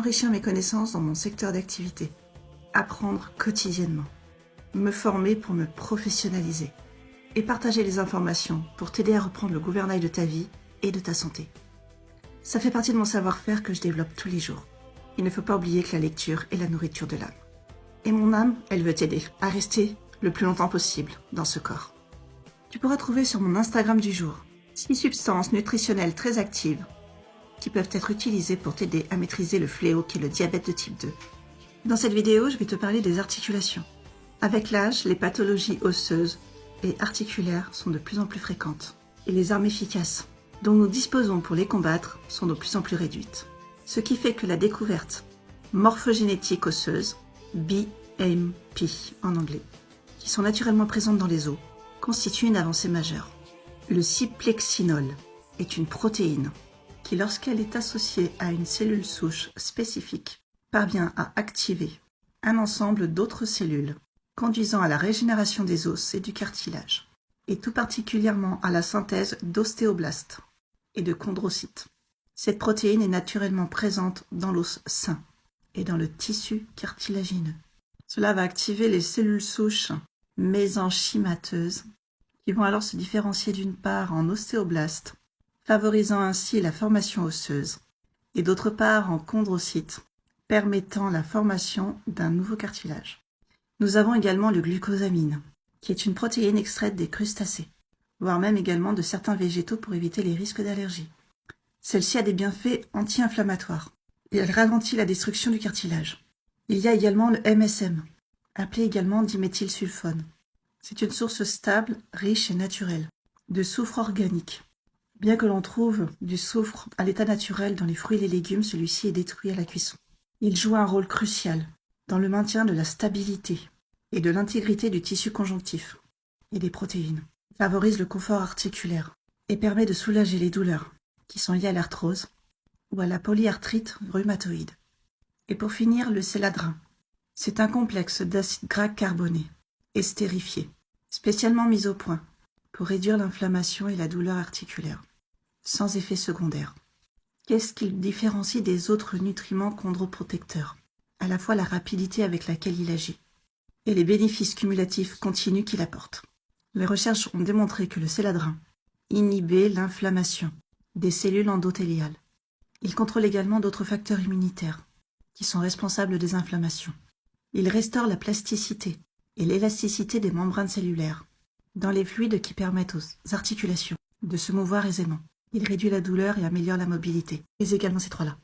enrichir mes connaissances dans mon secteur d'activité, apprendre quotidiennement, me former pour me professionnaliser et partager les informations pour t'aider à reprendre le gouvernail de ta vie et de ta santé. Ça fait partie de mon savoir-faire que je développe tous les jours. Il ne faut pas oublier que la lecture est la nourriture de l'âme. Et mon âme, elle veut t'aider à rester le plus longtemps possible dans ce corps. Tu pourras trouver sur mon Instagram du jour 6 substances nutritionnelles très actives qui peuvent être utilisées pour t'aider à maîtriser le fléau qu'est le diabète de type 2. Dans cette vidéo, je vais te parler des articulations. Avec l'âge, les pathologies osseuses et articulaires sont de plus en plus fréquentes et les armes efficaces dont nous disposons pour les combattre sont de plus en plus réduites. Ce qui fait que la découverte morphogénétique osseuse, BMP en anglais, qui sont naturellement présentes dans les os, constitue une avancée majeure. Le cyplexinol est une protéine qui, lorsqu'elle est associée à une cellule souche spécifique, parvient à activer un ensemble d'autres cellules, conduisant à la régénération des os et du cartilage, et tout particulièrement à la synthèse d'ostéoblastes et de chondrocytes. Cette protéine est naturellement présente dans l'os sain et dans le tissu cartilagineux. Cela va activer les cellules souches mésenchymateuses qui vont alors se différencier d'une part en ostéoblastes, favorisant ainsi la formation osseuse, et d'autre part en chondrocytes, permettant la formation d'un nouveau cartilage. Nous avons également le glucosamine, qui est une protéine extraite des crustacés, voire même également de certains végétaux pour éviter les risques d'allergie. Celle-ci a des bienfaits anti-inflammatoires et elle ralentit la destruction du cartilage. Il y a également le MSM, appelé également diméthylsulfone. C'est une source stable, riche et naturelle de soufre organique. Bien que l'on trouve du soufre à l'état naturel dans les fruits et les légumes, celui-ci est détruit à la cuisson. Il joue un rôle crucial dans le maintien de la stabilité et de l'intégrité du tissu conjonctif et des protéines. Il favorise le confort articulaire et permet de soulager les douleurs qui sont liées à l'arthrose ou à la polyarthrite rhumatoïde. Et pour finir, le séladrin. C'est un complexe d'acides gras carbonés, estérifiés, spécialement mis au point pour réduire l'inflammation et la douleur articulaire, sans effet secondaire. Qu'est-ce qui le différencie des autres nutriments chondroprotecteurs? À la fois la rapidité avec laquelle il agit et les bénéfices cumulatifs continus qu'il apporte. Les recherches ont démontré que le séladrin inhibait l'inflammation des cellules endothéliales. Il contrôle également d'autres facteurs immunitaires qui sont responsables des inflammations. Il restaure la plasticité et l'élasticité des membranes cellulaires dans les fluides qui permettent aux articulations de se mouvoir aisément. Il réduit la douleur et améliore la mobilité. Et également ces trois-là.